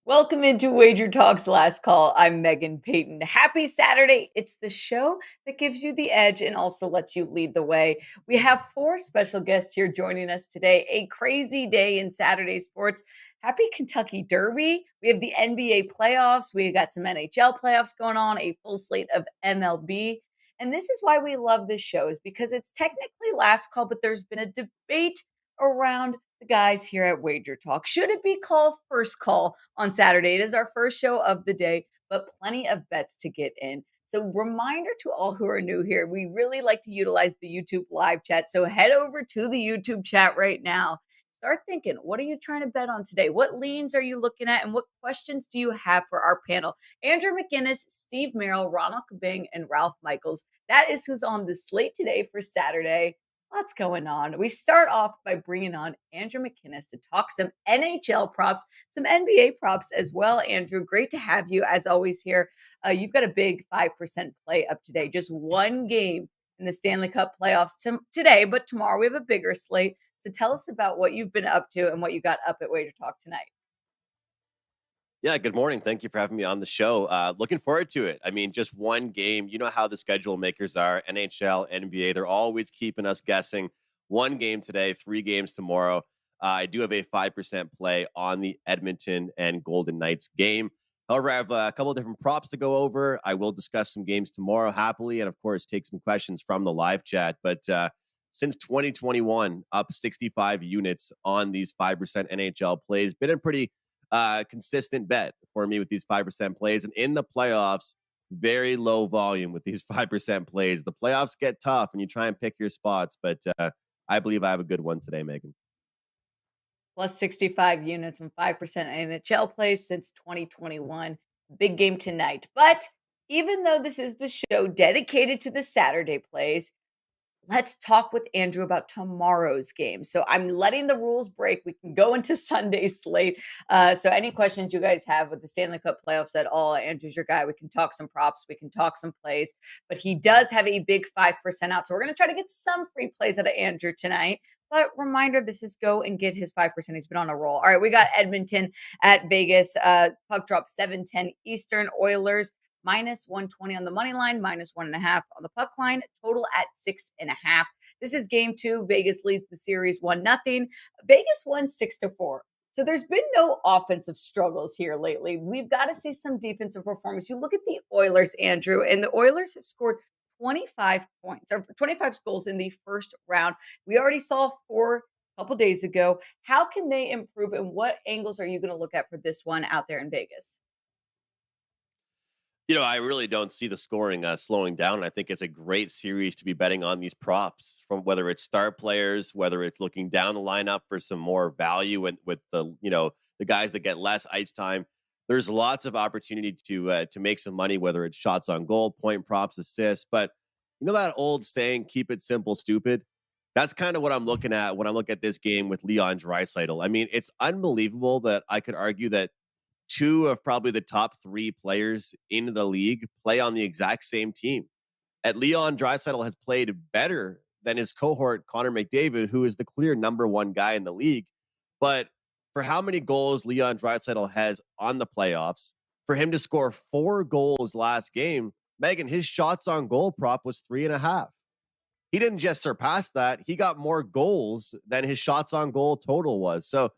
Welcome into WagerTalk's Last Call. I'm Meghan Payton. Happy Saturday. It's the show that gives you the edge and also lets you lead the way. We have four special guests here joining us today. A crazy day in Saturday sports. Happy Kentucky Derby. We have the NBA playoffs. We got some NHL playoffs going on, a full slate of MLB. And this is why we love this show, is because it's technically last call, but there's been a debate around the guys here at Wager Talk. Should it be called first call on Saturday? It is our first show of the day, but plenty of bets to get in. So, reminder to all who are new here, we really like to utilize the YouTube live chat. So, head over to the YouTube chat right now. Start thinking, what are you trying to bet on today? What leans are you looking at? And what questions do you have for our panel? Andrew McInnis, Steve Merril, Ronald Cabang, and Ralph Michaels. That is who's on the slate today for Saturday. Lots going on. We start off by bringing on Andrew McInnis to talk some NHL props, some NBA props as well. Andrew, great to have you as always here. You've got a big 5% play up today. Just one game in the Stanley Cup playoffs today, but tomorrow we have a bigger slate. So tell us about what you've been up to and what you got up at Wager Talk tonight. Yeah, good morning. Thank you for having me on the show. Looking forward to it. I mean, just one game. You know how the schedule makers are, NHL, NBA. They're always keeping us guessing. One game today, three games tomorrow. I do have a 5% play on the Edmonton and Golden Knights game. However, I have a couple of different props to go over. I will discuss some games tomorrow happily, and of course, take some questions from the live chat. But since 2021, up 65 units on these 5% NHL plays. Been a pretty consistent bet for me with these 5% plays. And in the playoffs, very low volume with these 5% plays. The playoffs get tough and you try and pick your spots, but I believe I have a good one today, Meghan. Plus 65 units and 5% NHL plays since 2021. Big game tonight. But even though this is the show dedicated to the Saturday plays, let's talk with Andrew about tomorrow's game. So I'm letting the rules break. We can go into Sunday's slate. So any questions you guys have with the Stanley Cup playoffs at all, Andrew's your guy. We can talk some props. We can talk some plays. But he does have a big 5% out. So we're going to try to get some free plays out of Andrew tonight. But reminder, this is go and get his 5%. He's been on a roll. All right, we got Edmonton at Vegas. Puck drop 7:10 Eastern. Oilers minus 120 on the money line, minus 1.5 on the puck line, total at 6.5. This is game two. Vegas leads the series 1-0. Vegas won 6-4. So there's been no offensive struggles here lately. We've got to see some defensive performance. You look at the Oilers, Andrew, and the Oilers have scored 25 points or 25 goals in the first round. We already saw 4 a couple days ago. How can they improve, and what angles are you going to look at for this one out there in Vegas? You know, I really don't see the scoring slowing down. I think it's a great series to be betting on these props, from whether it's star players, whether it's looking down the lineup for some more value, and with the guys that get less ice time. There's lots of opportunity to make some money, whether it's shots on goal, point props, assists. But you know that old saying, "Keep it simple, stupid." That's kind of what I'm looking at when I look at this game with Leon Draisaitl. I mean, it's unbelievable that I could argue that two of probably the top three players in the league play on the exact same team. At Leon Draisaitl has played better than his cohort, Connor McDavid, who is the clear number one guy in the league. But for how many goals Leon Draisaitl has on the playoffs, for him to score 4 goals last game, Megan, his shots on goal prop was 3.5. He didn't just surpass that. He got more goals than his shots on goal total was. So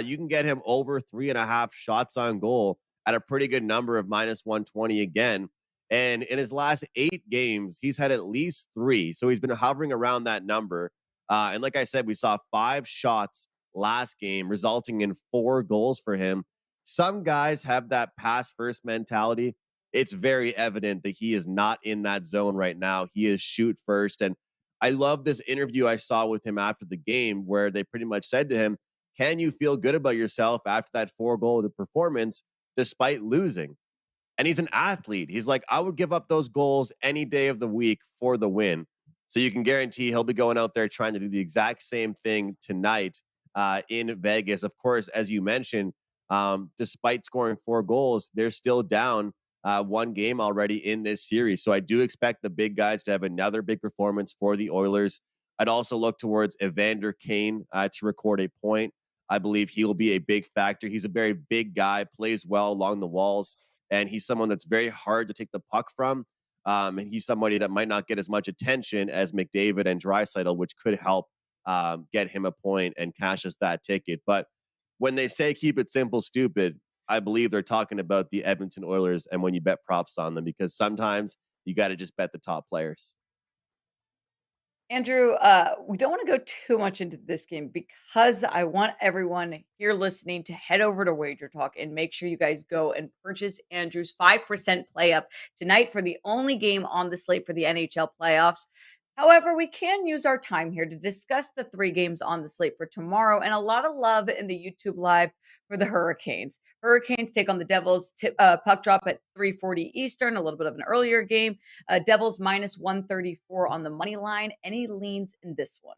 you can get him over 3.5 shots on goal at a pretty good number of minus 120 again. And in his last 8 games, he's had at least 3. So he's been hovering around that number. And like I said, we saw 5 shots last game, resulting in 4 goals for him. Some guys have that pass first mentality. It's very evident that he is not in that zone right now. He is shoot first. And I love this interview I saw with him after the game where they pretty much said to him, can you feel good about yourself after that 4-goal performance despite losing? And he's an athlete. He's like, I would give up those goals any day of the week for the win. So you can guarantee he'll be going out there trying to do the exact same thing tonight in Vegas. Of course, as you mentioned, despite scoring 4 goals, they're still down 1 game already in this series. So I do expect the big guys to have another big performance for the Oilers. I'd also look towards Evander Kane to record a point. I believe he'll be a big factor. He's a very big guy, plays well along the walls, and he's someone that's very hard to take the puck from. And he's somebody that might not get as much attention as McDavid and Draisaitl, which could help get him a point and cash us that ticket. But when they say keep it simple, stupid, I believe they're talking about the Edmonton Oilers and when you bet props on them, because sometimes you got to just bet the top players. Andrew, we don't want to go too much into this game because I want everyone here listening to head over to Wager Talk and make sure you guys go and purchase Andrew's 5% play up tonight for the only game on the slate for the NHL playoffs. However, we can use our time here to discuss the three games on the slate for tomorrow and a lot of love in the YouTube live for the Hurricanes. Hurricanes take on the Devils, puck drop at 3:40 Eastern, a little bit of an earlier game. Devils minus 134 on the money line. Any leans in this one?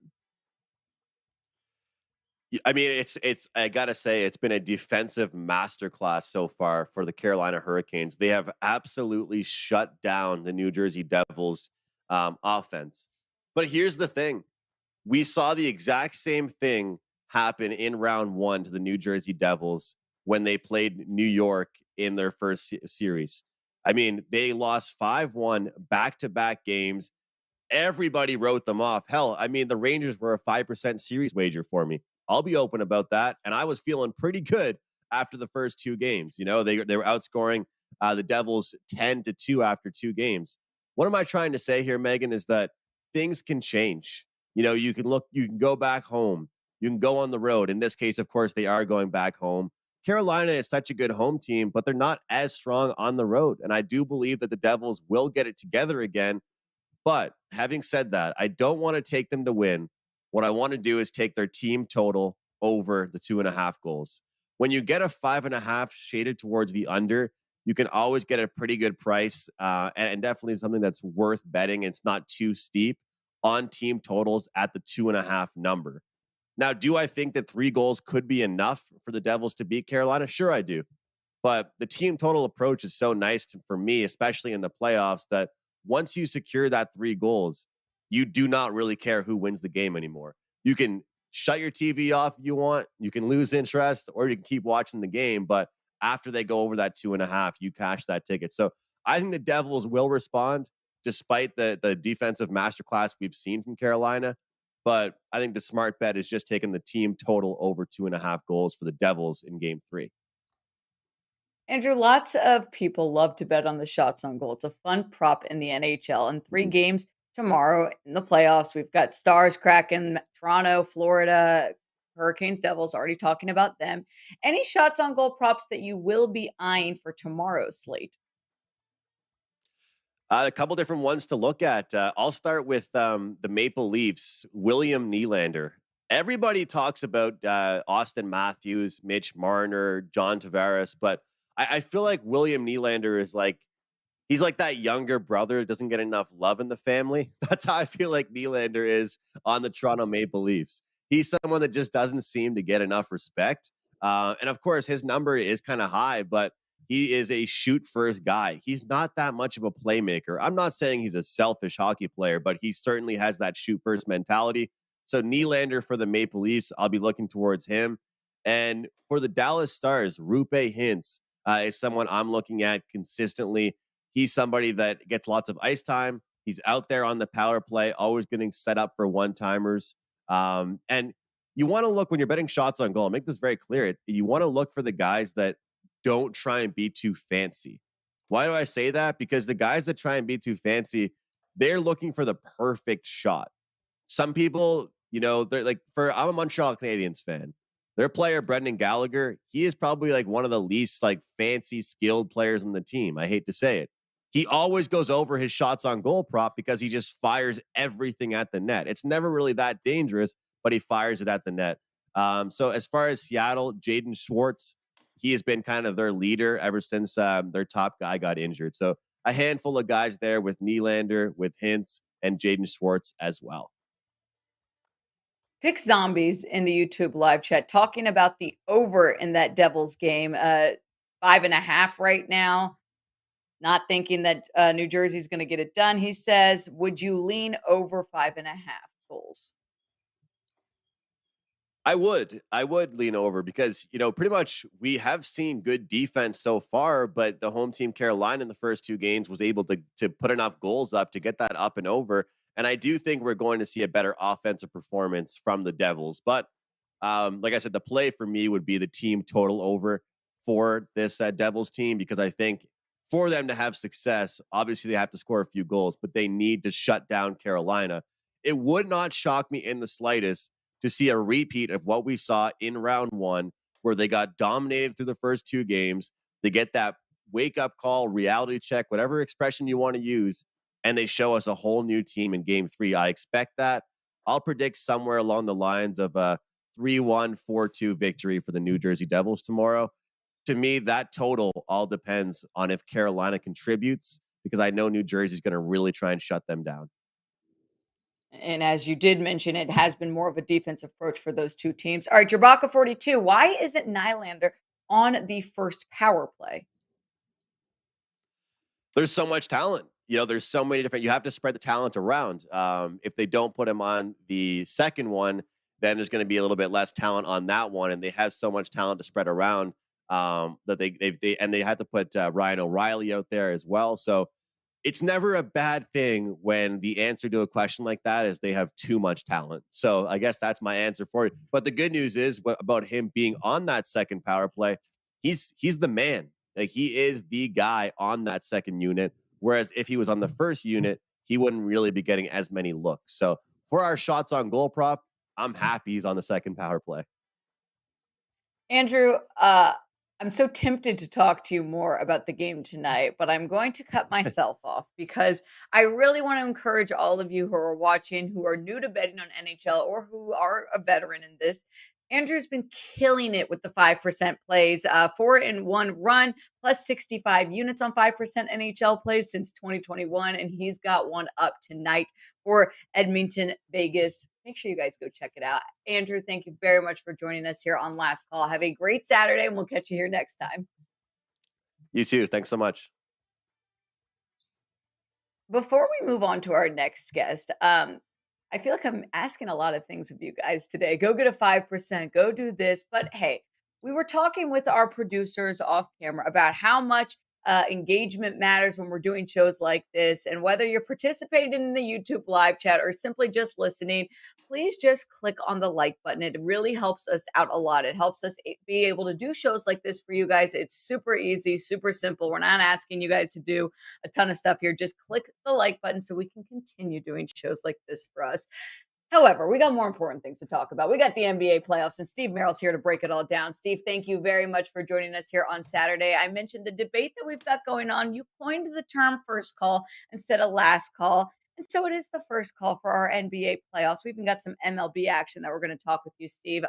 I mean, it's I gotta say, it's been a defensive masterclass so far for the Carolina Hurricanes. They have absolutely shut down the New Jersey Devils offense. But here's the thing: we saw the exact same thing happen in round one to the New Jersey Devils when they played New York in their first series. I mean, they lost 5-1 back-to-back games. Everybody wrote them off. Hell, I mean, the Rangers were a 5% series wager for me. I'll be open about that. And I was feeling pretty good after the first two games. You know, they were outscoring the Devils 10-2 after two games. What am I trying to say here, Megan, is that things can change. You know, you can go back home, you can go on the road. In this case, of course, they are going back home. Carolina is such a good home team, but they're not as strong on the road. And I do believe that the Devils will get it together again. But having said that, I don't want to take them to win. What I want to do is take their team total over the 2.5 goals. When you get a 5.5 shaded towards the under, you can always get a pretty good price and definitely something that's worth betting. It's not too steep on team totals at the 2.5 number. Now, do I think that 3 goals could be enough for the Devils to beat Carolina? Sure, I do. But the team total approach is so nice for me, especially in the playoffs, that once you secure that 3 goals, you do not really care who wins the game anymore. You can shut your TV off if you want. You can lose interest or you can keep watching the game. But after they go over that 2.5, you cash that ticket. So I think the Devils will respond despite the defensive masterclass we've seen from Carolina. But I think the smart bet is just taking the team total over 2.5 goals for the Devils in game 3. Andrew, lots of people love to bet on the shots on goal. It's a fun prop in the NHL. And three Mhm. games tomorrow in the playoffs. We've got Stars, Kraken, Toronto, Florida, Hurricanes, Devils, already talking about them. Any shots on goal props that you will be eyeing for tomorrow's slate? A couple different ones to look at. I'll start with the Maple Leafs, William Nylander. Everybody talks about Austin Matthews, Mitch Marner, John Tavares, but I feel like William Nylander is like he's like that younger brother that doesn't get enough love in the family. That's how I feel like Nylander is on the Toronto Maple Leafs. He's someone that just doesn't seem to get enough respect. And of course, his number is kind of high, but he is a shoot first guy. He's not that much of a playmaker. I'm not saying he's a selfish hockey player, but he certainly has that shoot first mentality. So Nylander for the Maple Leafs, I'll be looking towards him. And for the Dallas Stars, Rupe Hintz is someone I'm looking at consistently. He's somebody that gets lots of ice time. He's out there on the power play, always getting set up for one-timers. And you want to look when you're betting shots on goal. I'll make this very clear. You want to look for the guys that don't try and be too fancy. Why do I say that? Because the guys that try and be too fancy, they're looking for the perfect shot. Some people, you know, they're like, I'm a Montreal Canadiens fan. Their player, Brendan Gallagher, he is probably like one of the least like fancy skilled players on the team. I hate to say it. He always goes over his shots on goal prop because he just fires everything at the net. It's never really that dangerous, but he fires it at the net. So as far as Seattle, Jaden Schwartz, he has been kind of their leader ever since their top guy got injured. So a handful of guys there with Nylander, with Hintz, and Jaden Schwartz as well. Pick Zombies in the YouTube live chat talking about the over in that Devils game. 5.5 right now. Not thinking that New Jersey's going to get it done. He says, would you lean over 5.5 goals? I would lean over because, pretty much we have seen good defense so far, but the home team Carolina in the first two games was able to put enough goals up to get that up and over. And I do think we're going to see a better offensive performance from the Devils. But like I said, the play for me would be the team total over for this Devils team, because I think for them to have success, obviously they have to score a few goals, but they need to shut down Carolina. It would not shock me in the slightest to see a repeat of what we saw in round one, where they got dominated through the first two games. They get that wake up call, reality check, whatever expression you want to use, and they show us a whole new team in game three. I expect that. I'll predict somewhere along the lines of a 3-1, 4-2 victory for the New Jersey Devils tomorrow. To me, that total all depends on if Carolina contributes, because I know New Jersey's going to really try and shut them down. And as you did mention, it has been more of a defensive approach for those two teams. All right, Jabaka 42. Why isn't Nylander on the first power play? There's so much talent. There's so many different, you have to spread the talent around. If they don't put him on the second one, then there's going to be a little bit less talent on that one. And they have so much talent to spread around that they had to put Ryan O'Reilly out there as well. So it's never a bad thing when the answer to a question like that is they have too much talent. So I guess that's my answer for it. But the good news is about him being on that second power play, he's the man. Like, he is the guy on that second unit. Whereas if he was on the first unit, he wouldn't really be getting as many looks. So for our shots on goal prop, I'm happy he's on the second power play. Andrew, I'm so tempted to talk to you more about the game tonight, but I'm going to cut myself off because I really want to encourage all of you who are watching, who are new to betting on NHL or who are a veteran in this. Andrew's been killing it with the 5% plays, 4-in-1 run, plus 65 units on 5% NHL plays since 2021. And he's got one up tonight for Edmonton, Vegas. Make sure you guys go check it out. Andrew, thank you very much for joining us here on Last Call. Have a great Saturday, and we'll catch you here next time. You too. Thanks so much. Before we move on to our next guest, I feel like I'm asking a lot of things of you guys today. Go get a 5%, go do this. But hey, we were talking with our producers off camera about how much engagement matters when we're doing shows like this. And whether you're participating in the YouTube live chat or simply just listening, please just click on the like button. It really helps us out a lot. It helps us be able to do shows like this for you guys. It's super easy, super simple. We're not asking you guys to do a ton of stuff here. Just click the like button so we can continue doing shows like this for us. However, we got more important things to talk about. We got the NBA playoffs, and Steve Merrill's here to break it all down. Steve, thank you very much for joining us here on Saturday. I mentioned the debate that we've got going on. You coined the term first call instead of last call. And so it is the first call for our NBA playoffs. We even got some MLB action that we're going to talk with you, Steve.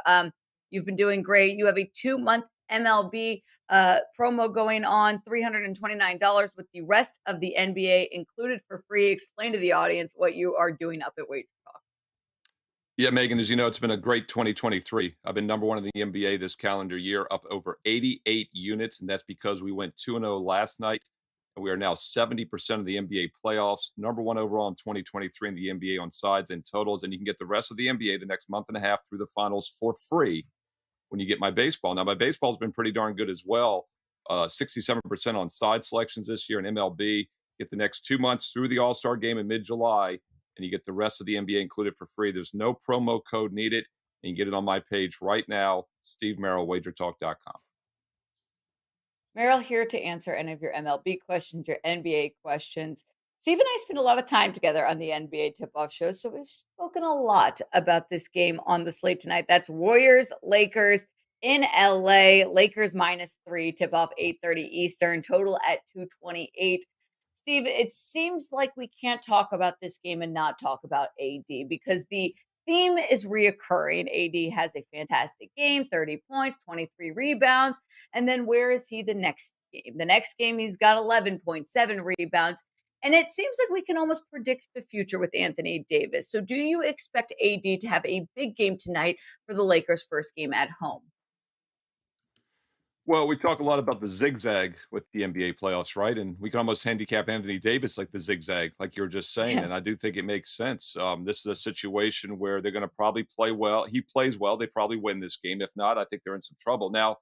You've been doing great. You have a 2-month MLB promo going on, $329 with the rest of the NBA included for free. Explain to the audience what you are doing up at WagerTalk. Yeah, Megan, as you know, it's been a great 2023. I've been number one in the NBA this calendar year, up over 88 units, and that's because we went 2-0 last night, and we are now 70% of the NBA playoffs, number one overall in 2023 in the NBA on sides and totals, and you can get the rest of the NBA the next month and a half through the finals for free when you get my baseball. Now, my baseball's been pretty darn good as well, 67% on side selections this year in MLB. Get the next 2 months through the All-Star game in mid-July, and you get the rest of the NBA included for free. There's no promo code needed, and you get it on my page right now, Steve Merril, WagerTalk.com. Merril here to answer any of your MLB questions, your NBA questions. Steve and I spend a lot of time together on the NBA tip-off show, so we've spoken a lot about this game on the slate tonight. That's Warriors-Lakers in LA. Lakers -3, tip-off 8:30 Eastern, total at 228. Steve, it seems like we can't talk about this game and not talk about AD because the theme is reoccurring. AD has a fantastic game, 30 points, 23 rebounds. And then where is he the next game? The next game, he's got 11.7 rebounds. And it seems like we can almost predict the future with Anthony Davis. So do you expect AD to have a big game tonight for the Lakers' first game at home? Well, we talk a lot about the zigzag with the NBA playoffs, right? And we can almost handicap Anthony Davis like the zigzag, like you were just saying. Yeah. And I do think it makes sense. This is a situation where they're going to probably play well. He plays well. They probably win this game. If not, I think they're in some trouble. Now,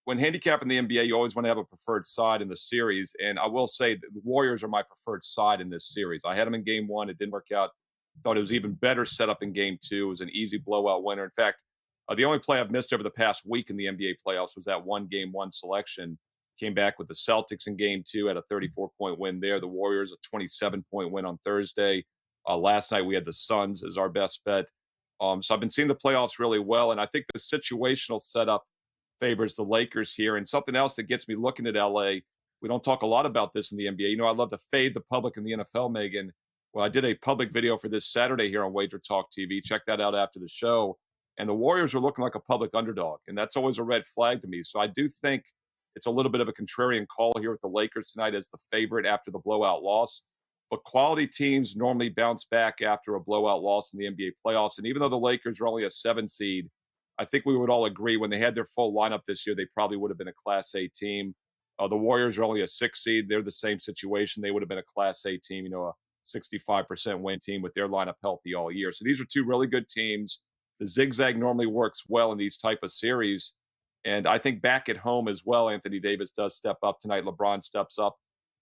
when handicapping the NBA, you always want to have a preferred side in the series. And I will say that the Warriors are my preferred side in this series. I had them in game one. It didn't work out. Thought it was even better set up in game two. It was an easy blowout winner. In fact, the only play I've missed over the past week in the NBA playoffs was that one game one selection. Came back with the Celtics in game two, had a 34-point win there. The Warriors, a 27-point win on Thursday. Last night, we had the Suns as our best bet. So I've been seeing the playoffs really well. And I think the situational setup favors the Lakers here. And something else that gets me looking at LA, we don't talk a lot about this in the NBA. You know, I love to fade the public in the NFL, Megan. Well, I did a public video for this Saturday here on Wager Talk TV. Check that out after the show. And the Warriors are looking like a public underdog. And that's always a red flag to me. So I do think it's a little bit of a contrarian call here with the Lakers tonight as the favorite after the blowout loss. But quality teams normally bounce back after a blowout loss in the NBA playoffs. And even though the Lakers are only a 7 seed, I think we would all agree when they had their full lineup this year, they probably would have been a Class A team. The Warriors are only a 6 seed. They're the same situation. They would have been a Class A team, you know, a 65% win team with their lineup healthy all year. So these are two really good teams. The zigzag normally works well in these type of series. And I think back at home as well, Anthony Davis does step up tonight. LeBron steps up.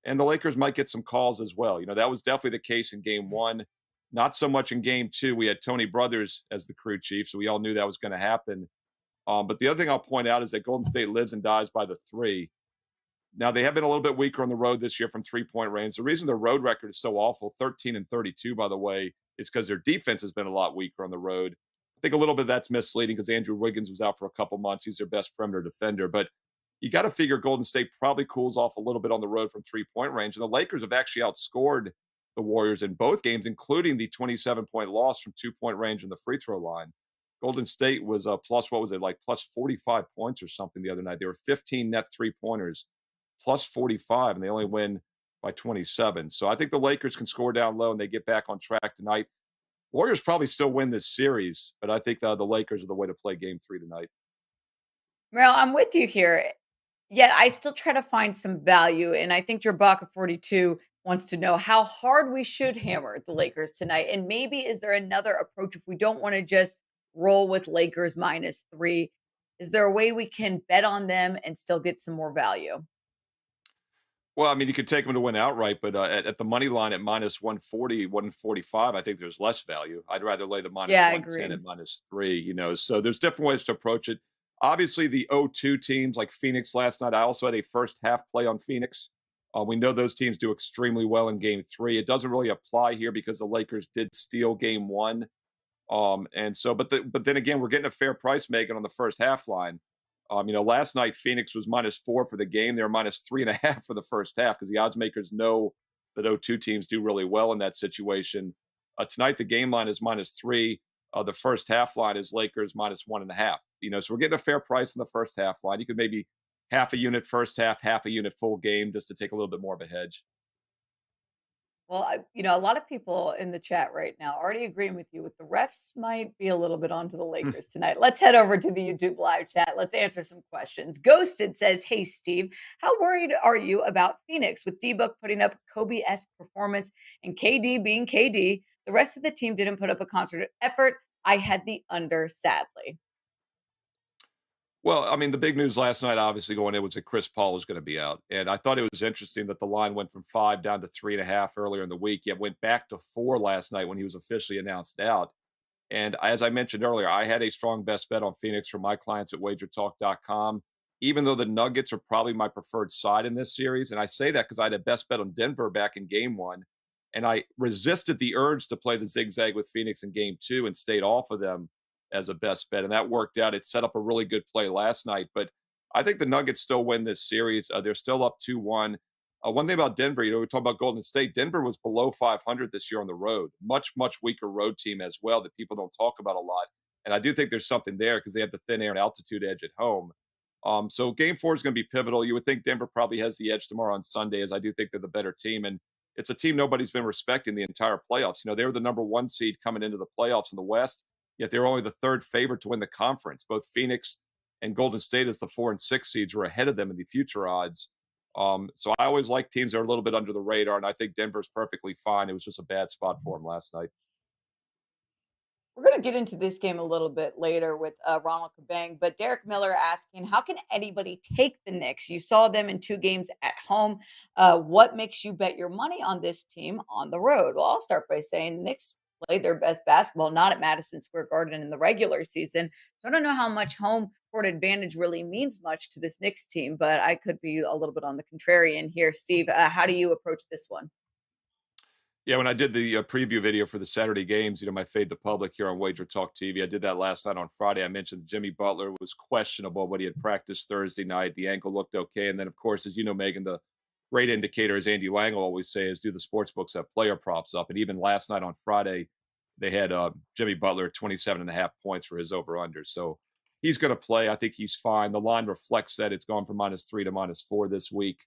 And the Lakers might get some calls as well. You know, that was definitely the case in game one. Not so much in game two. We had Tony Brothers as the crew chief, so we all knew that was going to happen. But the other thing I'll point out is that Golden State lives and dies by the three. Now, they have been a little bit weaker on the road this year from three-point range. The reason their road record is so awful, 13 and 32, by the way, is because their defense has been a lot weaker on the road. I think a little bit of that's misleading because Andrew Wiggins was out for a couple months. He's their best perimeter defender. But you got to figure Golden State probably cools off a little bit on the road from three-point range. And the Lakers have actually outscored the Warriors in both games, including the 27-point loss from two-point range in the free throw line. Golden State was plus, what was it, like plus 45 points or something the other night. They were 15 net three-pointers, plus 45, and they only win by 27. So I think the Lakers can score down low and they get back on track tonight. Warriors probably still win this series, but I think the Lakers are the way to play game three tonight. Merril, I'm with you here. Yet I still try to find some value. And I think your Buck of 42 wants to know how hard we should hammer the Lakers tonight. And maybe is there another approach if we don't want to just roll with Lakers -3? Is there a way we can bet on them and still get some more value? Well, I mean, you could take them to win outright, but at the money line at minus 140, 145, I think there's less value. I'd rather lay the minus Yeah, I 110 agree. at -3, you know. So there's different ways to approach it. Obviously, the 0-2 teams like Phoenix last night, I also had a first half play on Phoenix. We know those teams do extremely well in game three. It doesn't really apply here because the Lakers did steal game one. And so, but then again, we're getting a fair price, Megan, on the first half line. You know, last night Phoenix was -4 for the game. They're -3.5 for the first half because the odds makers know that 0-2 teams do really well in that situation. Tonight the game line is -3. The first half line is Lakers -1.5. You know, so we're getting a fair price in the first half line. You could maybe half a unit first half a unit full game just to take a little bit more of a hedge. Well, a lot of people in the chat right now already agreeing with you with the refs might be a little bit onto the Lakers tonight. Let's head over to the YouTube live chat. Let's answer some questions. Ghosted says, "Hey Steve, how worried are you about Phoenix with D-Book putting up Kobe-esque performance and KD being KD? The rest of the team didn't put up a concert effort. I had the under, sadly." Well, I mean, the big news last night, obviously going in, was that Chris Paul was going to be out, and I thought it was interesting that the line went from 5 down to 3.5 earlier in the week, yet went back to 4 last night when he was officially announced out. And as I mentioned earlier, I had a strong best bet on Phoenix for my clients at WagerTalk.com, even though the Nuggets are probably my preferred side in this series. And I say that because I had a best bet on Denver back in game one, and I resisted the urge to play the zigzag with Phoenix in game two and stayed off of them as a best bet. And that worked out. It set up a really good play last night. But I think the Nuggets still win this series. They're still up 2-1. One thing about Denver, you know, we talk about Golden State. Denver was below 500 this year on the road. Much, much weaker road team as well that people don't talk about a lot. And I do think there's something there because they have the thin air and altitude edge at home. So game four is going to be pivotal. You would think Denver probably has the edge tomorrow on Sunday, as I do think they're the better team. And it's a team nobody's been respecting the entire playoffs. You know, they were the number one seed coming into the playoffs in the West, yet they're only the third favorite to win the conference. Both Phoenix and Golden State as the 4 and 6 seeds were ahead of them in the future odds. So I always like teams that are a little bit under the radar, and I think Denver's perfectly fine. It was just a bad spot for them last night. We're going to get into this game a little bit later with Ronald Cabang, but Derek Miller asking, how can anybody take the Knicks? You saw them in 2 games at home. What makes you bet your money on this team on the road? Well, I'll start by saying the Knicks played their best basketball, not at Madison Square Garden in the regular season. So I don't know how much home court advantage really means much to this Knicks team, but I could be a little bit on the contrarian here. Steve, how do you approach this one? Yeah, when I did the preview video for the Saturday games, my Fade the Public here on Wager Talk TV, I did that last night on Friday. I mentioned Jimmy Butler was questionable, but he had practiced Thursday night. The ankle looked okay. And then, of course, as you know, Megan, the great indicator, as Andy Lang will always say, is do the sports books have player props up? And even last night on Friday, they had Jimmy Butler 27.5 points for his over-under. So he's going to play. I think he's fine. The line reflects that. It's gone from -3 to -4 this week.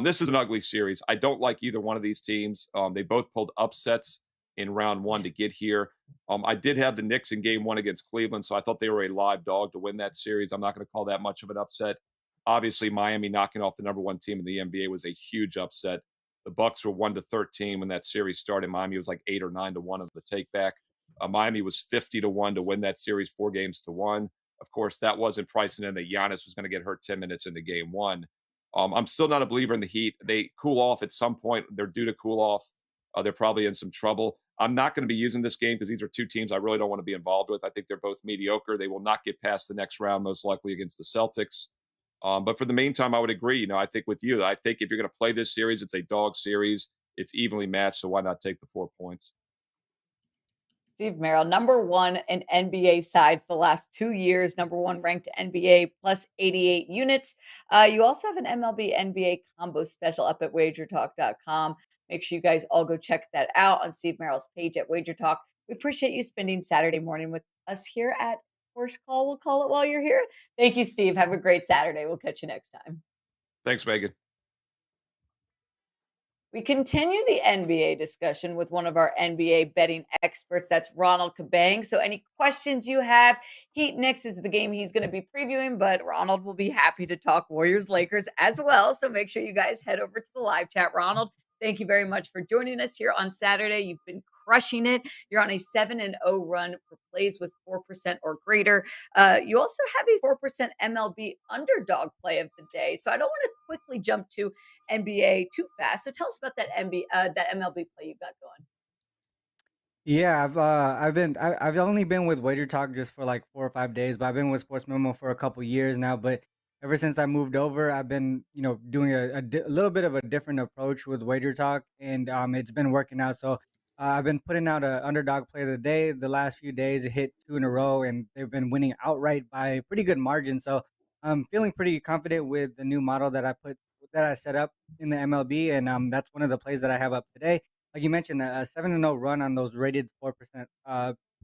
This is an ugly series. I don't like either one of these teams. They both pulled upsets in round one to get here. I did have the Knicks in game one against Cleveland, so I thought they were a live dog to win that series. I'm not going to call that much of an upset. Obviously, Miami knocking off the number one team in the NBA was a huge upset. The Bucks were 1-13 when that series started. Miami was like 8 or 9-1 on the take back. Miami was 50-1 to win that series, 4-1. Of course, that wasn't pricing in that Giannis was going to get hurt 10 minutes into game one. I'm still not a believer in the Heat. They cool off at some point. They're due to cool off. They're probably in some trouble. I'm not going to be using this game because these are two teams I really don't want to be involved with. I think they're both mediocre. They will not get past the next round, most likely against the Celtics. But for the meantime, I would agree. I think with you, I think if you're going to play this series, it's a dog series. It's evenly matched, so why not take the 4 points? Steve Merril, number one in NBA sides the last 2 years, number one ranked NBA plus 88 units. You also have an MLB NBA combo special up at WagerTalk.com. Make sure you guys all go check that out on Steve Merril's page at WagerTalk. We appreciate you spending Saturday morning with us here at First Call. We'll call it while you're here. Thank you, Steve. Have a great Saturday. We'll catch you next time. Thanks, Megan. We continue the NBA discussion with one of our NBA betting experts. That's Ronald Cabang. So, any questions you have, Heat Knicks is the game he's going to be previewing, but Ronald will be happy to talk Warriors Lakers as well. So, make sure you guys head over to the live chat. Ronald, thank you very much for joining us here on Saturday. You've been crushing it. You're on a 7-0 run for plays with 4% or greater. You also have a 4% MLB underdog play of the day. So, I don't want to quickly jump to NBA too fast. So tell us about that that MLB play you got going. Yeah, I've only been with Wager Talk just for like 4 or 5 days, but I've been with Sports Memo for a couple years now. But ever since I moved over, I've been doing a little bit of a different approach with Wager Talk, and it's been working out. So I've been putting out a underdog play of the day. The last few days, it hit 2 in a row, and they've been winning outright by a pretty good margin. So I'm feeling pretty confident with the new model that I set up in the MLB, and that's one of the plays that I have up today. Like you mentioned, a 7-0 run on those rated 4%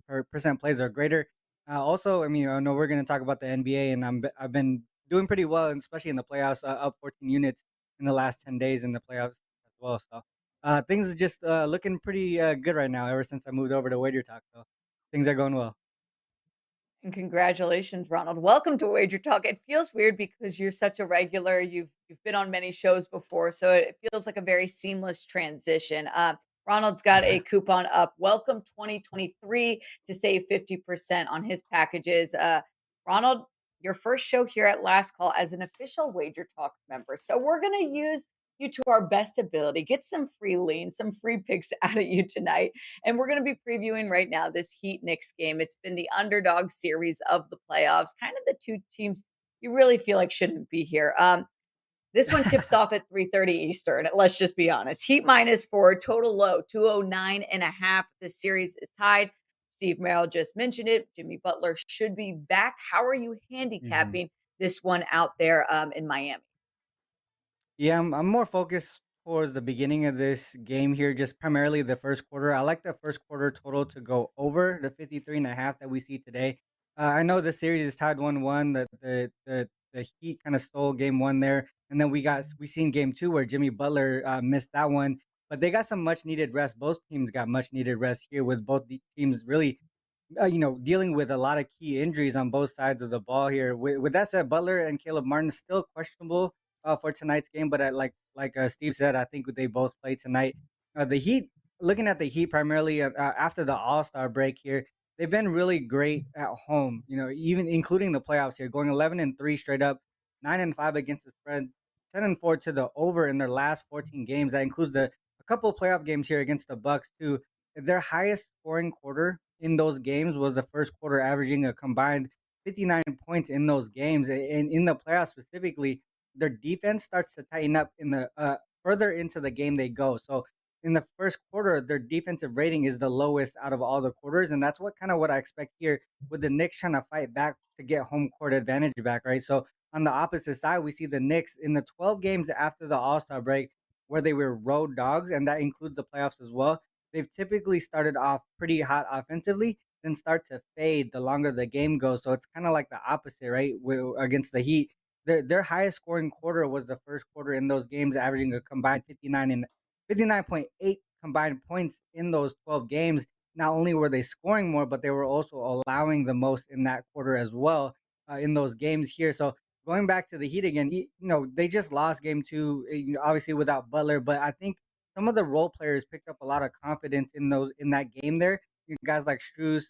per percent plays or greater. Also, I mean, I know we're going to talk about the NBA, and I've been doing pretty well, and especially in the playoffs, up 14 units in the last 10 days in the playoffs as well. So things are just looking pretty good right now. Ever since I moved over to Wager Talk, so things are going well. And congratulations, Ronald. Welcome to Wager Talk. It feels weird because you're such a regular. You've been on many shows before, so it feels like a very seamless transition. Ronald's got a coupon up. Welcome 2023 to save 50% on his packages. Ronald, your first show here at Last Call as an official Wager Talk member. So we're going to use you to our best ability, get some free leans, some free picks out of you tonight. And we're going to be previewing right now this Heat Knicks game. It's been the underdog series of the playoffs, kind of the two teams you really feel like shouldn't be here. This one tips off at 3:30 Eastern. Let's just be honest. Heat -4, total low, 209.5. This series is tied. Steve Merrill just mentioned it. Jimmy Butler should be back. How are you Mhm. handicapping this one out there in Miami? Yeah, I'm more focused towards the beginning of this game here, just primarily the first quarter. I like the first quarter total to go over the 53.5 that we see today. I know the series is tied 1-1. The Heat kind of stole game one there, and then we seen game two where Jimmy Butler missed that one, but they got some much needed rest. Both teams got much needed rest here, with both the teams really dealing with a lot of key injuries on both sides of the ball here. With that said, Butler and Caleb Martin still questionable for tonight's game, but Steve said, I think they both play tonight. The Heat, looking at the Heat primarily after the All Star break here, they've been really great at home. Even including the playoffs here, going 11-3 straight up, 9-5 against the spread, 10-4 to the over in their last 14 games. That includes a couple of playoff games here against the Bucks too. Their highest scoring quarter in those games was the first quarter, averaging a combined 59 points in those games. And in the playoffs specifically, their defense starts to tighten up in the further into the game they go. So in the first quarter, their defensive rating is the lowest out of all the quarters, and that's what I expect here with the Knicks trying to fight back to get home court advantage back, right? So on the opposite side, we see the Knicks in the 12 games after the All Star break where they were road dogs, and that includes the playoffs as well. They've typically started off pretty hot offensively, then start to fade the longer the game goes. So it's kind of like the opposite, right? Against the Heat, their highest scoring quarter was the first quarter in those games, averaging a combined 59.8 combined points in those 12 games. Not only were they scoring more, but they were also allowing the most in that quarter as well in those games here. So going back to the Heat again, they just lost game two, obviously without Butler, but I think some of the role players picked up a lot of confidence in that game there. Guys like Strus,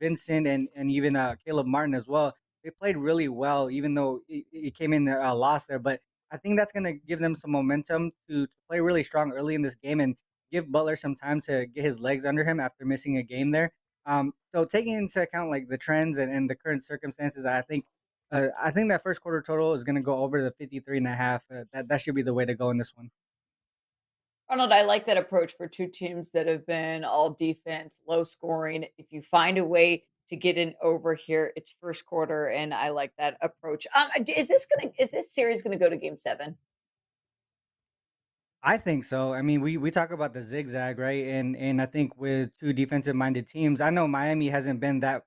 Vincent, and even Caleb Martin as well. They played really well, even though it came in a loss there. But I think that's going to give them some momentum to play really strong early in this game and give Butler some time to get his legs under him after missing a game there. So taking into account like the trends and the current circumstances, I think that first quarter total is going to go over the 53.5. That should be the way to go in this one. Ronald, I like that approach for two teams that have been all defense, low scoring. If you find a way to get in over here, it's first quarter, and I like that approach. Is this series gonna go to game 7? I think so. I mean, we talk about the zigzag, right? And I think with two defensive minded teams, I know Miami hasn't been that,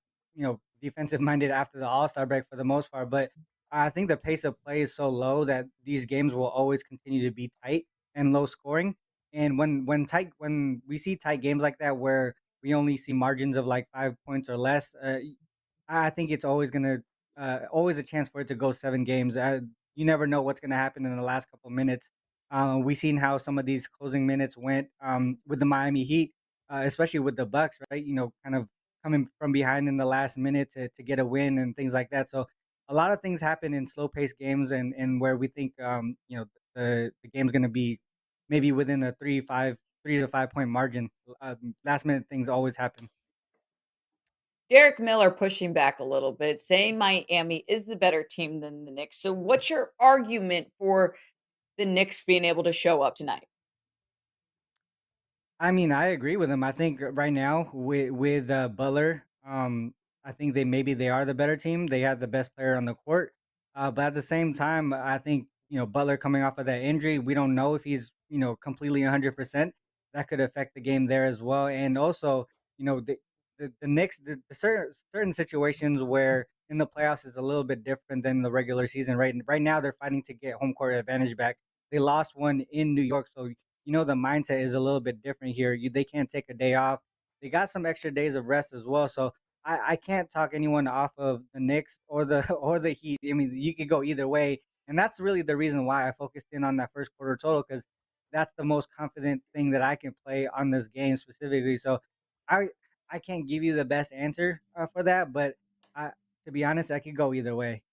defensive minded after the All-Star break for the most part, but I think the pace of play is so low that these games will always continue to be tight and low scoring. And when we see tight games like that where we only see margins of like 5 points or less, I think it's always a chance for it to go 7 games. You never know what's gonna happen in the last couple minutes. We've seen how some of these closing minutes went with the Miami Heat, especially with the Bucks, right? Kind of coming from behind in the last minute to get a win and things like that. So a lot of things happen in slow paced games and where we think the game's gonna be maybe within a 3 to 5 point margin. Last minute things always happen. Derek Miller pushing back a little bit, saying Miami is the better team than the Knicks. So what's your argument for the Knicks being able to show up tonight? I mean, I agree with him. I think right now with Butler, I think they are the better team. They have the best player on the court, but at the same time, I think Butler coming off of that injury, we don't know if he's completely 100%. That could affect the game there as well. And also, the Knicks, the certain situations where in the playoffs is a little bit different than the regular season. Right now, they're fighting to get home court advantage back. They lost one in New York, so the mindset is a little bit different here. They can't take a day off. They got some extra days of rest as well. So I can't talk anyone off of the Knicks or the or the Heat. I mean, you could go either way, and that's really the reason why I focused in on that first quarter total because that's the most confident thing that I can play on this game specifically. So I I can't give you the best answer for that, but I, to be honest, I could go either way.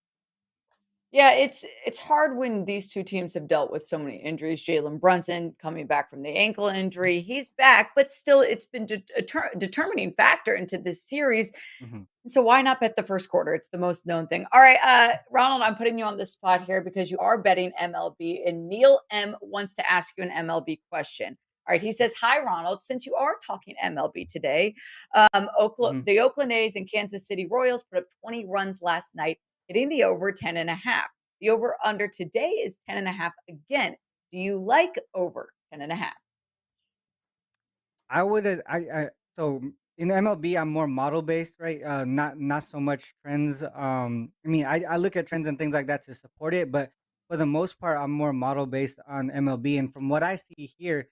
Yeah, it's hard when these two teams have dealt with so many injuries. Jalen Brunson coming back from the ankle injury, he's back, but still, it's been a determining factor into this series. Mhm. So why not bet the first quarter? It's the most known thing. All right, Ronald, I'm putting you on the spot here because you are betting MLB, and Neil M wants to ask you an MLB question. All right, he says, "Hi, Ronald. Since you are talking MLB today, Mhm. the Oakland A's and Kansas City Royals put up 20 runs last night, hitting the over 10 and a half. The over under today is 10 and a half again. Do you like over 10 and a half?" I would I so in MLB I'm more model based, right? Not so much trends. I mean I look at trends and things like that to support it, but for the most part I'm more model based on MLB. And from what I see here,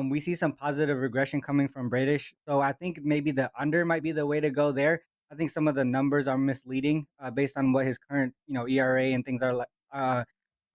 we see some positive regression coming from British. So I think maybe the under might be the way to go there. I think some of the numbers are misleading based on what his current, ERA and things are like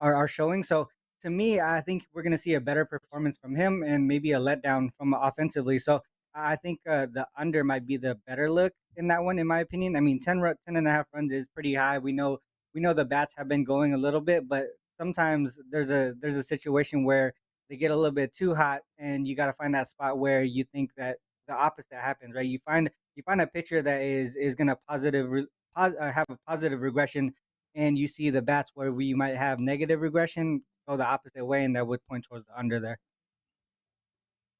are showing. So to me, I think we're going to see a better performance from him and maybe a letdown from offensively. So I think the under might be the better look in that one, in my opinion. I mean, 10 and a half runs is pretty high. We know the bats have been going a little bit, but sometimes there's a situation where they get a little bit too hot, and you got to find that spot where you think that the opposite happens, right? You find a pitcher that is going to have a positive regression, and you see the bats where we might have negative regression go the opposite way, and that would point towards the under there.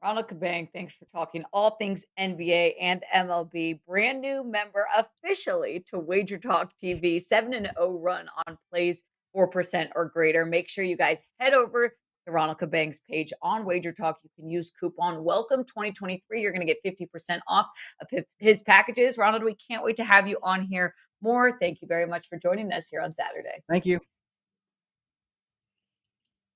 Ronald Cabang, thanks for talking all things NBA and MLB. Brand new member officially to Wager Talk TV, 7-0 run on plays 4% or greater. Make sure you guys head over to Ronald Cabang's page on Wager Talk. You can use coupon Welcome 2023. You're going to get 50% off of his packages. Ronald, we can't wait to have you on here more. Thank you very much for joining us here on Saturday. Thank you.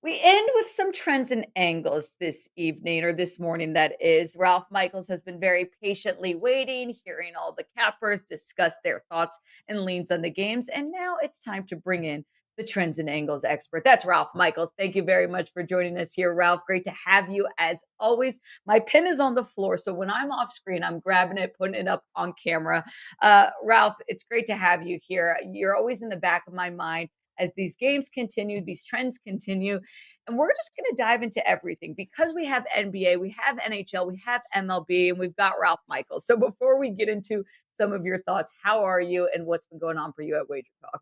We end with some trends and angles this evening, or this morning, that is. Ralph Michaels has been very patiently waiting, hearing all the cappers discuss their thoughts and leans on the games. And now it's time to bring in the trends and angles expert. That's Ralph Michaels. Thank you very much for joining us here, Ralph. Great to have you as always. My pen is on the floor, so when I'm off screen, I'm grabbing it, putting it up on camera. Ralph, it's great to have you here. You're always in the back of my mind as these games continue, these trends continue. And we're just going to dive into everything because we have NBA, we have NHL, we have MLB, and we've got Ralph Michaels. So before we get into some of your thoughts, how are you and what's been going on for you at Wager Talk?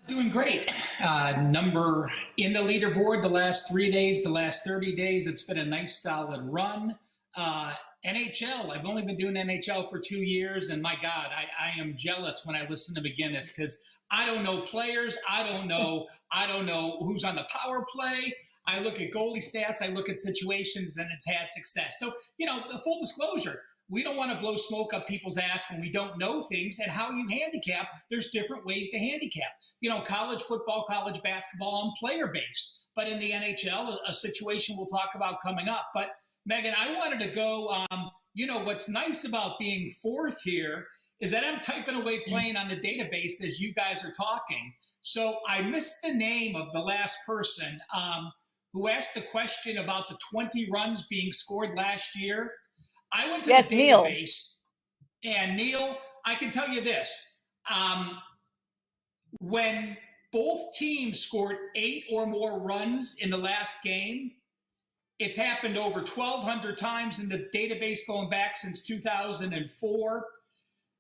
Doing great. Number in the leaderboard the last 3 days, the last 30 days. It's been a nice solid run. NHL, I've only been doing NHL for 2 years, and my God, I am jealous when I listen to McInnis because I don't know players. I don't know who's on the power play. I look at goalie stats. I look at situations, and it's had success. So, the full disclosure, we don't want to blow smoke up people's ass when we don't know things and how you handicap. There's different ways to handicap. College football, college basketball, I'm player-based. But in the NHL, a situation we'll talk about coming up. But Meghan, I wanted to go, what's nice about being fourth here is that I'm typing away playing on the database as you guys are talking. So I missed the name of the last person who asked the question about the 20 runs being scored last year. I went to the database, and Neil, I can tell you this. When both teams scored 8 or more runs in the last game, it's happened over 1,200 times in the database going back since 2004.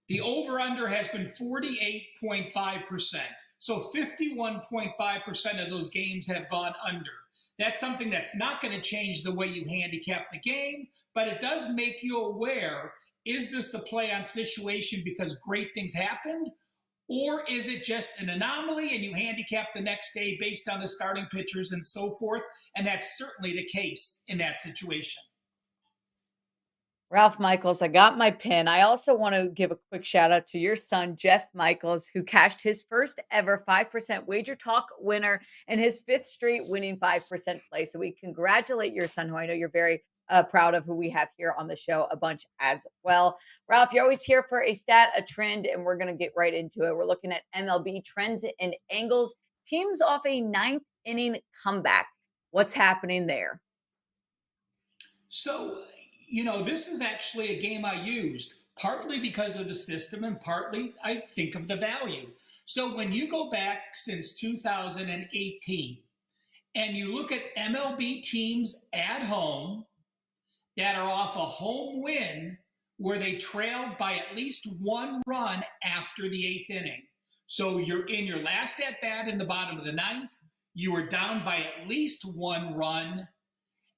The over-under has been 48.5%. So 51.5% of those games have gone under. That's something that's not going to change the way you handicap the game, but it does make you aware, is this the play on situation because great things happened? Or is it just an anomaly and you handicap the next day based on the starting pitchers and so forth? And that's certainly the case in that situation. Ralph Michaels, I got my pin. I also want to give a quick shout out to your son, Jeff Michaels, who cashed his first ever 5% Wager Talk winner and his fifth straight winning 5% play. So we congratulate your son, who I know you're very proud of, who we have here on the show a bunch as well. Ralph, you're always here for a stat, a trend, and we're going to get right into it. We're looking at MLB trends and angles. Teams off a 9th inning comeback. What's happening there? So, this is actually a game I used, partly because of the system and partly I think of the value. So when you go back since 2018 and you look at MLB teams at home that are off a home win where they trailed by at least 1 run after the 8th inning. So you're in your last at bat in the bottom of the 9th. You were down by at least 1 run.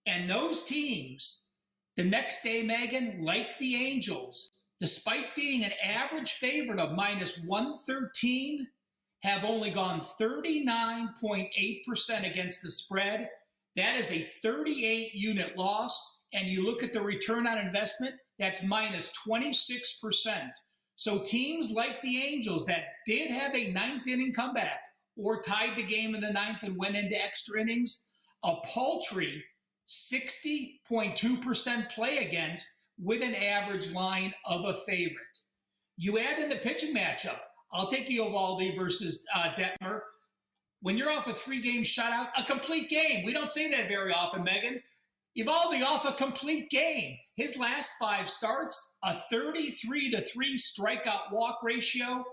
And those teams, the next day, Meghan, like the Angels, despite being an average favorite of minus 113, have only gone 39.8% against the spread. That is a 38-unit loss. And you look at the return on investment, that's minus 26%. So teams like the Angels that did have a 9th inning comeback or tied the game in the 9th and went into extra innings, a paltry 60.2% play against with an average line of a favorite. You add in the pitching matchup. I'll take Eovaldi versus Detmer. When you're off a 3-game shutout, a complete game. We don't say that very often, Megan. Eovaldi off a complete game. His last 5 starts, a 33-3 strikeout walk ratio.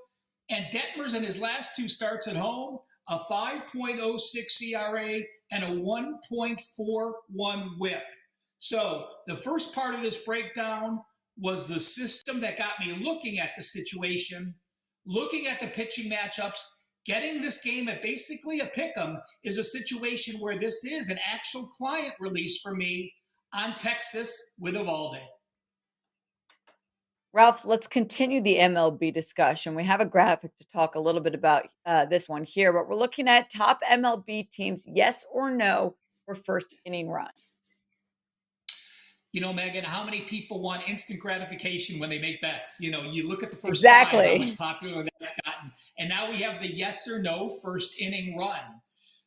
And Detmer's in his last 2 starts at home, a 5.06 ERA and a 1.41 whip. So the first part of this breakdown was the system that got me looking at the situation, looking at the pitching matchups. Getting this game at basically a pick'em is a situation where this is an actual client release for me on Texas with Eovaldi. Ralph, let's continue the MLB discussion. We have a graphic to talk a little bit about this one here, but we're looking at top MLB teams, yes or no, for first inning run. You know, Megan, how many people want instant gratification when they make bets? You know, you look at the first Exactly. 5, how much popular that's gotten. And now we have the yes or no first inning run.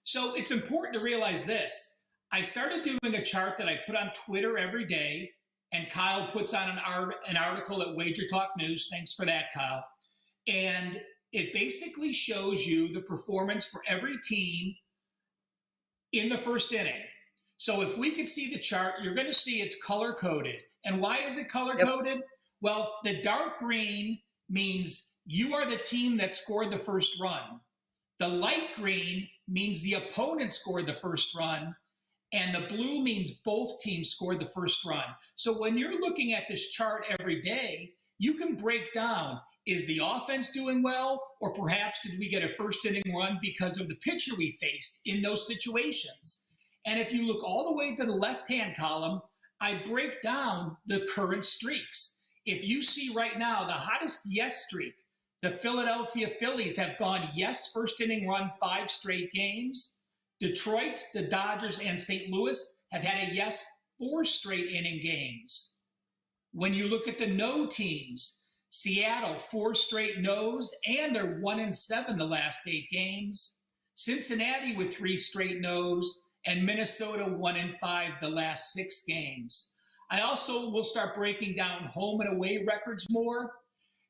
So it's important to realize this. I started doing a chart that I put on Twitter every day, and Kyle puts on an article at WagerTalk News. Thanks for that, Kyle. And it basically shows you the performance for every team in the first inning. So if we could see the chart, you're going to see it's color-coded. And why is it color-coded? Yep. Well, the dark green means you are the team that scored the first run. The light green means the opponent scored the first run. And the blue means both teams scored the first run. So when you're looking at this chart every day, you can break down, is the offense doing well? Or perhaps did we get a first inning run because of the pitcher we faced in those situations? And if you look all the way to the left-hand column, I break down the current streaks. If you see right now the hottest yes streak, the Philadelphia Phillies have gone yes first inning run 5 straight games. Detroit, the Dodgers, and St. Louis have had a yes 4 straight inning games. When you look at the no teams, Seattle 4 straight no's, and they're 1-7 the last 8 games. Cincinnati with 3 straight no's, and Minnesota 1-5 the last 6 games. I also will start breaking down home and away records more.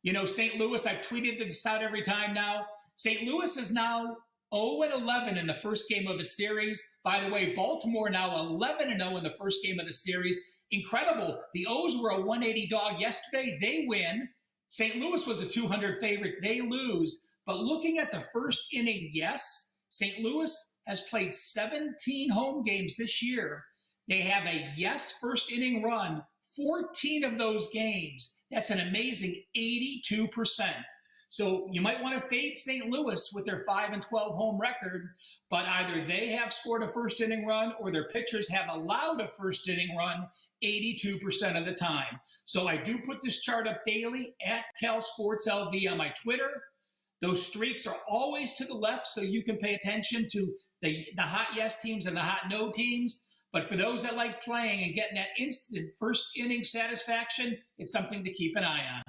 You know, St. Louis, I've tweeted this out every time now. St. Louis is now 0-11 in the first game of a series. By the way, Baltimore now 11-0 in the first game of the series. Incredible. The O's were a 180 dog yesterday. They win. St. Louis was a 200 favorite. They lose. But looking at the first inning, yes, St. Louis has played 17 home games this year. They have a yes first inning run, 14 of those games. That's an amazing 82%. So you might want to fade St. Louis with their 5-12 home record, but either they have scored a first inning run or their pitchers have allowed a first inning run 82% of the time. So I do put this chart up daily at CalSportsLV on my Twitter. Those streaks are always to the left, so you can pay attention to the hot yes teams and the hot no teams. But for those that like playing and getting that instant first inning satisfaction, it's something to keep an eye on.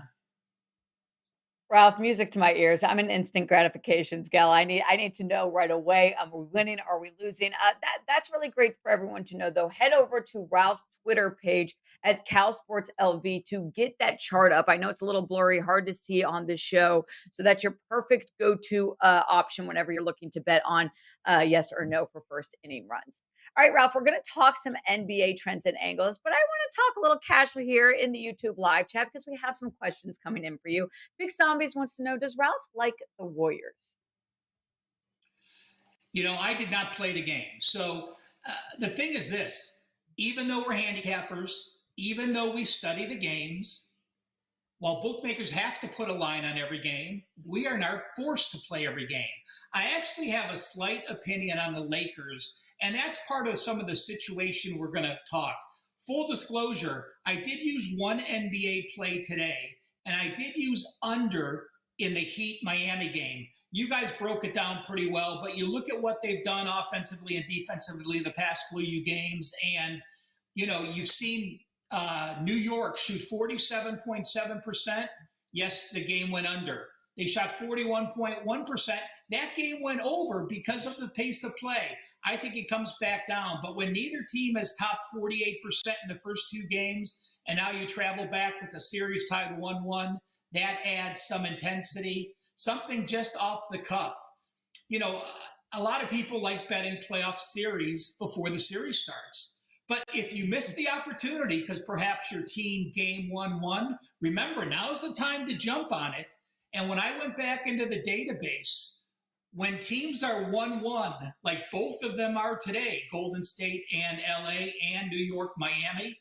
Ralph, music to my ears. I'm an instant gratifications gal. I need to know right away. Are we winning? Are we losing? That's really great for everyone to know, though. Head over to Ralph's Twitter page at CalSportsLV to get that chart up. I know it's a little blurry, hard to see on this show, so that's your perfect go-to option whenever you're looking to bet on yes or no for first inning runs. All right, Ralph, we're going to talk some NBA trends and angles, but I want to talk a little casual here in the YouTube live chat because we have some questions coming in for you. Big Zombies wants to know, does Ralph like the Warriors? You know, I did not play the game. So the thing is this, even though we're handicappers, even though we study the games, while bookmakers have to put a line on every game, we are not forced to play every game. I actually have a slight opinion on the Lakers, and that's part of some of the situation we're going to talk. Full disclosure, I did use one NBA play today, and I did use under in the Heat Miami game. You guys broke it down pretty well, but you look at what they've done offensively and defensively the past few games, and you know, you've seen New York shoot 47.7%. Yes, the game went under. They shot 41.1%. That game went over because of the pace of play. I think it comes back down. But when neither team has topped 48% in the first two games, and now you travel back with the series tied 1-1, that adds some intensity, something just off the cuff. You know, a lot of people like betting playoff series before the series starts. But if you miss the opportunity because perhaps your team game 1-1, remember, now's the time to jump on it. And when I went back into the database, when teams are 1-1, like both of them are today, Golden State and LA and New York, Miami,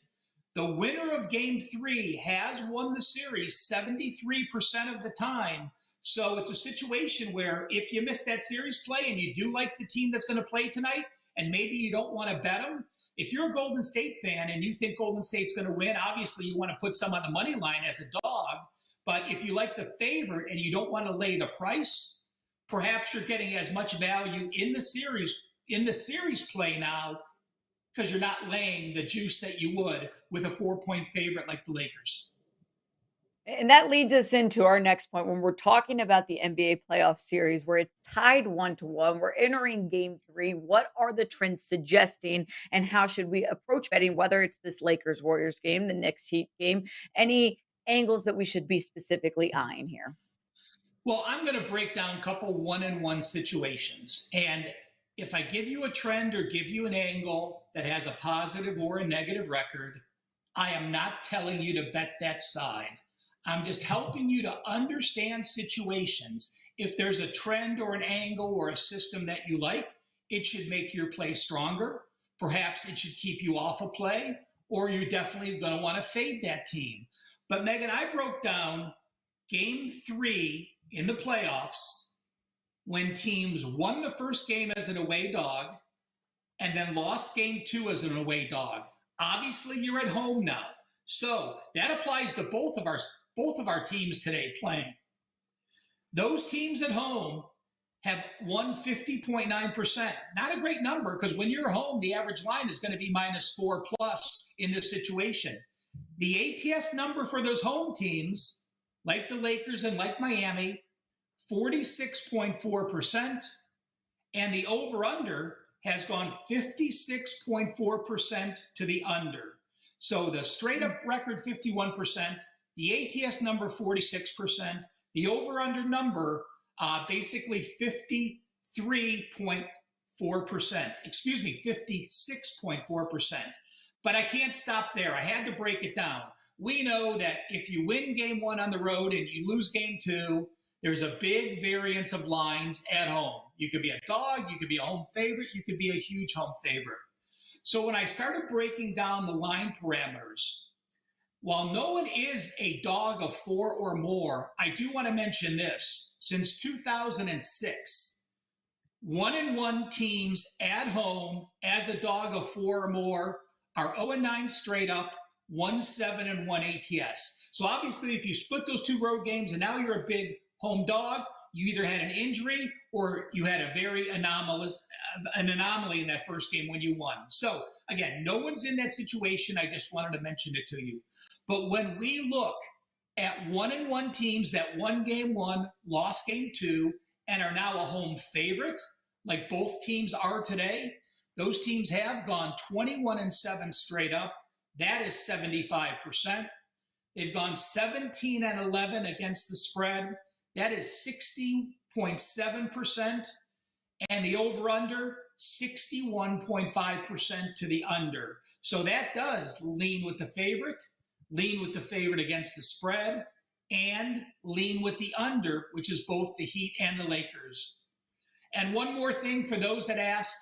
the winner of game 3 has won the series 73% of the time. So it's a situation where if you miss that series play and you do like the team that's going to play tonight, and maybe you don't want to bet them, if you're a Golden State fan and you think Golden State's going to win, obviously you want to put some on the money line as a dog. But if you like the favorite and you don't want to lay the price, perhaps you're getting as much value in the series play now because you're not laying the juice that you would with a 4-point favorite like the Lakers. And that leads us into our next point when we're talking about the NBA playoff series where it's tied 1-1. We're entering game 3. What are the trends suggesting and how should we approach betting, whether it's this Lakers Warriors game, the Knicks Heat game, any angles that we should be specifically eyeing here? Well, I'm going to break down a couple 1-1 situations. And if I give you a trend or give you an angle that has a positive or a negative record, I am not telling you to bet that side. I'm just helping you to understand situations. If there's a trend or an angle or a system that you like, it should make your play stronger. Perhaps it should keep you off a play, or you're definitely going to want to fade that team. But Meghan, I broke down game 3 in the playoffs when teams won the first game as an away dog and then lost game 2 as an away dog. Obviously, you're at home now. So that applies to both of our teams today playing. Those teams at home have won 50.9%. Not a great number because when you're home, the average line is going to be -4+ in this situation. The ATS number for those home teams, like the Lakers and like Miami, 46.4%. And the over-under has gone 56.4% to the under. So the straight-up record, 51%. The ATS number, 46%. The over-under number, basically 53.4%. Excuse me, 56.4%. But I can't stop there. I had to break it down. We know that if you win game 1 on the road and you lose game 2, there's a big variance of lines at home. You could be a dog, you could be a home favorite, you could be a huge home favorite. So when I started breaking down the line parameters, while no one is a dog of 4 or more, I do want to mention this. Since 2006, 1-1 teams at home as a dog of 4 or more are 0-9 straight up, 1-7-1 ATS. So obviously, if you split those 2 road games and now you're a big home dog, you either had an injury or you had a very anomaly in that first game when you won. So again, no one's in that situation. I just wanted to mention it to you. But when we look at 1-1 teams that won game 1, lost game 2, and are now a home favorite, like both teams are today, those teams have gone 21-7 straight up. That is 75%. They've gone 17-11 against the spread. That is 16.7%. And the over-under, 61.5% to the under. So that does lean with the favorite against the spread, and lean with the under, which is both the Heat and the Lakers. And one more thing for those that asked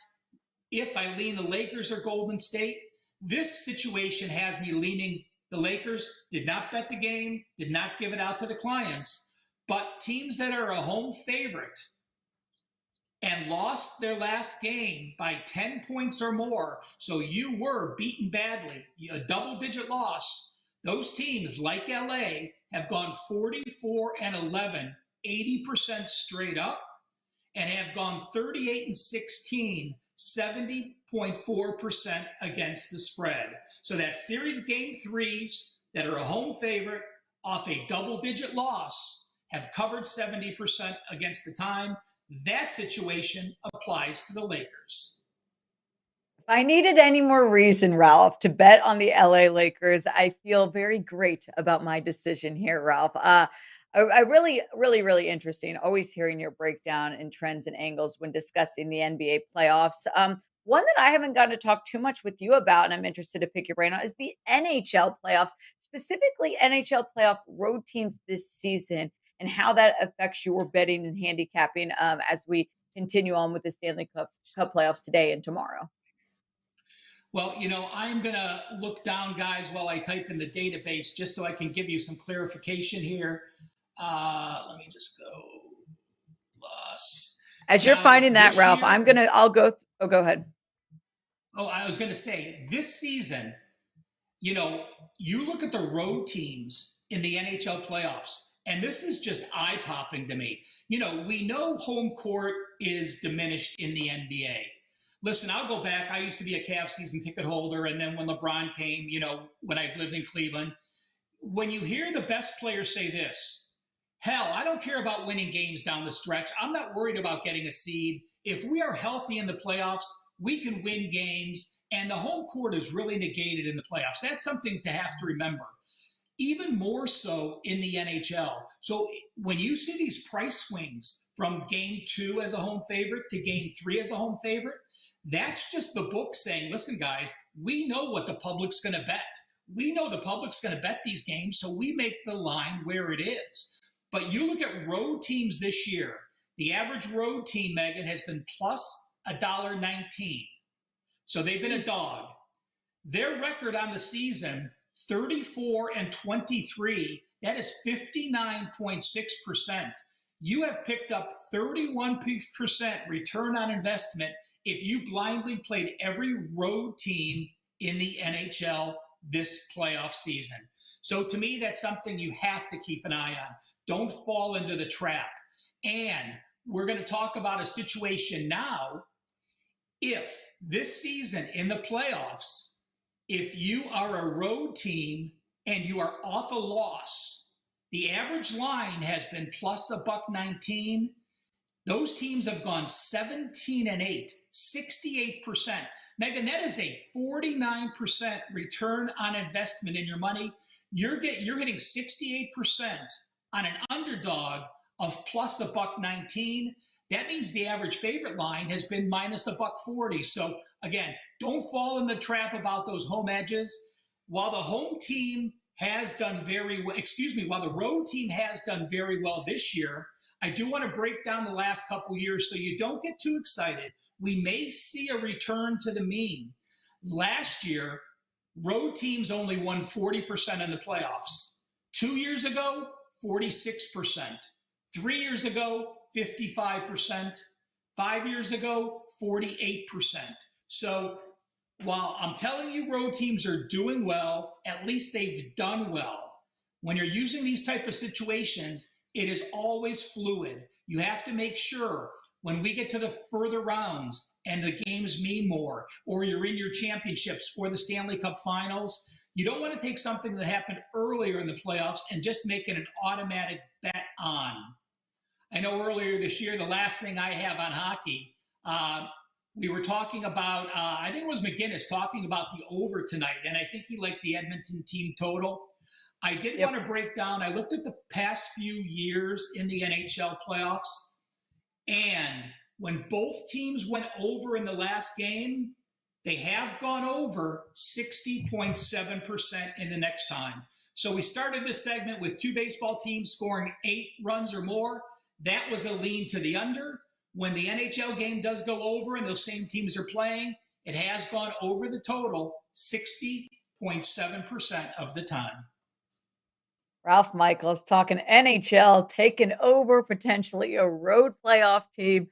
if I lean the Lakers or Golden State, this situation has me leaning the Lakers. Did not bet the game, did not give it out to the clients. But teams that are a home favorite and lost their last game by 10 points or more, so you were beaten badly, a double-digit loss, those teams like LA have gone 44-11, 80% straight up, and have gone 38-16, 70.4% against the spread. So that series game 3s that are a home favorite off a double-digit loss have covered 70% against the time. That situation applies to the Lakers. If I needed any more reason, Ralph, to bet on the LA Lakers, I feel very great about my decision here, Ralph. I really interesting. Always hearing your breakdown and trends and angles when discussing the NBA playoffs. One that I haven't gotten to talk too much with you about, and I'm interested to pick your brain on, is the NHL playoffs, specifically NHL playoff road teams this season, and how that affects your betting and handicapping as we continue on with the Stanley Cup playoffs today and tomorrow. Well, I'm going to look down, guys, while I type in the database just so I can give you some clarification here. Let me just go. As you're finding that, Ralph, I'll go. Go ahead. Oh, I was going to say, this season, you look at the road teams in the NHL playoffs, and this is just eye-popping to me. We know home court is diminished in the NBA. Listen, I'll go back. I used to be a Cavs season ticket holder. And then when LeBron came, when I've lived in Cleveland, when you hear the best players say this, hell, I don't care about winning games down the stretch. I'm not worried about getting a seed. If we are healthy in the playoffs, we can win games. And the home court is really negated in the playoffs. That's something to have to remember. Even more so in the NHL. So when you see these price swings from game 2 as a home favorite to game 3 as a home favorite, that's just the book saying, listen, guys, we know what the public's going to bet. We know the public's going to bet these games, so we make the line where it is. But you look at road teams this year, the average road team, Meghan, has been plus $1.19. So they've been a dog. Their record on the season, 34-23, that is 59.6%. You have picked up 31% return on investment if you blindly played every road team in the NHL this playoff season. So to me, that's something you have to keep an eye on. Don't fall into the trap. And we're going to talk about a situation now. If this season in the playoffs, if you are a road team and you are off a loss, the average line has been plus $1.19. Those teams have gone 17-8, 68%. Meghan, that is a 49% return on investment in your money. You're hitting 68% on an underdog of plus $1.19. That means the average favorite line has been minus $1.40. So again, don't fall in the trap about those home edges. While the home team has done very well, while the road team has done very well this year, I do want to break down the last couple years so you don't get too excited. We may see a return to the mean. Last year, road teams only won 40% in the playoffs. 2 years ago, 46%. 3 years ago, 55%. 5 years ago, 48%. So while I'm telling you road teams are doing well, at least they've done well. When you're using these type of situations, it is always fluid. You have to make sure when we get to the further rounds and the games mean more, or you're in your championships or the Stanley Cup finals, you don't want to take something that happened earlier in the playoffs and just make it an automatic bet on. I know earlier this year, the last thing I have on hockey, we were talking about, I think it was McInnis talking about the over tonight, and I think he liked the Edmonton team total. I did want to break down, I looked at the past few years in the NHL playoffs, and when both teams went over in the last game, they have gone over 60.7% in the next time. So we started this segment with 2 baseball teams scoring 8 runs or more. That was a lean to the under. When the NHL game does go over and those same teams are playing, it has gone over the total 60.7% of the time. Ralph Michaels talking NHL, taking over potentially a road playoff team.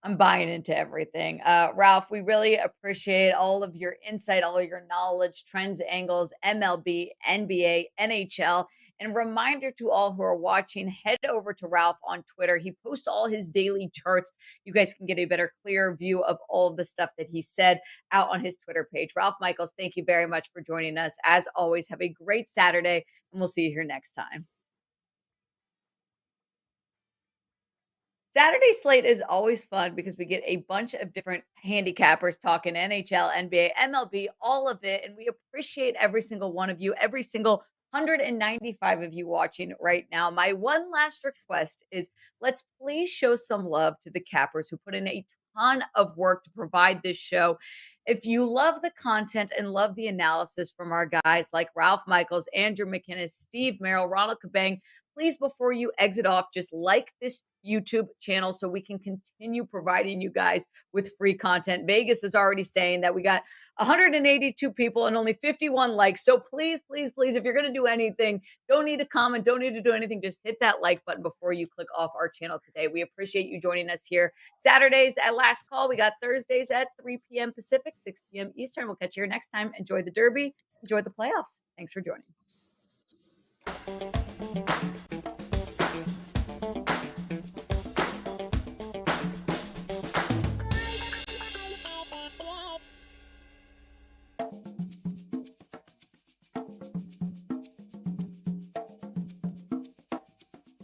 I'm buying into everything. Ralph, we really appreciate all of your insight, all of your knowledge, trends, angles, MLB, NBA, NHL. And reminder to all who are watching, head over to Ralph on Twitter. He posts all his daily charts. You guys can get a better, clear view of all of the stuff that he said out on his Twitter page. Ralph Michaels, thank you very much for joining us. As always, have a great Saturday, and we'll see you here next time. Saturday slate is always fun because we get a bunch of different handicappers talking NHL, NBA, MLB, all of it. And we appreciate every single one of you, every single 195 of you watching right now. My one last request is let's please show some love to the cappers who put in a ton of work to provide this show. If you love the content and love the analysis from our guys like Ralph Michaels, Andrew McInnis, Steve Merril, Ronald Cabang, please, before you exit off, just like this YouTube channel so we can continue providing you guys with free content. Vegas is already saying that we got 182 people and only 51 likes. So please, please, please, if you're going to do anything, don't need to comment, don't need to do anything. Just hit that like button before you click off our channel today. We appreciate you joining us here. Saturdays at Last Call. We got Thursdays at 3 p.m. Pacific, 6 p.m. Eastern. We'll catch you here next time. Enjoy the Derby. Enjoy the playoffs. Thanks for joining.